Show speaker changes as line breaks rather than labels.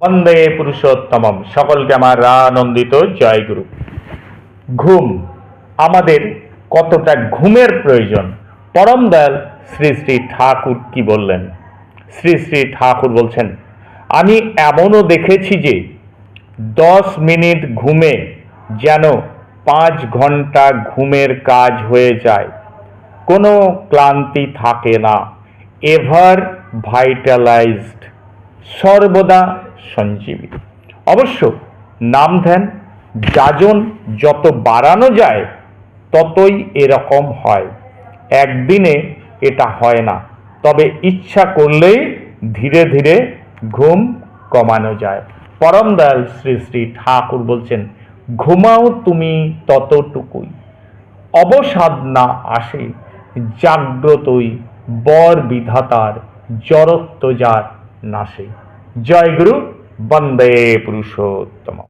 বন্দে পুরুষোত্তমম। সকলকে আমার আনন্দিত জয় গুরু। ঘুম, আমাদের কতটা ঘুমের প্রয়োজন, পরম দয়াল শ্রী শ্রী ঠাকুর কি বললেন? শ্রী শ্রী ঠাকুর বলছেন, আমি এমনও দেখেছি যে 10 মিনিট ঘুমে যেন 5 ঘন্টা ঘুমের কাজ হয়ে যায়। কোনো ক্লান্তি থাকে না, এভার ভাইটালাইজড, সর্বদা সঞ্জীবী। অবশ্য নাম ধ্যান যাজন যত বাড়ানো যায় ততই এরকম হয়। একদিনে এটা হয় না, তবে ইচ্ছা করলেই ধীরে ধীরে ঘুম কমানো যায়। পরম দয়াল শ্রী শ্রী ঠাকুর বলছেন, ঘুমাও তুমি ততটুকুই, অবসাদ না আসে জাগ্রতই বর বিধাতার জড়ত্ব যার নাশে। জয় গুরু, বন্দে পুরুষোত্তম।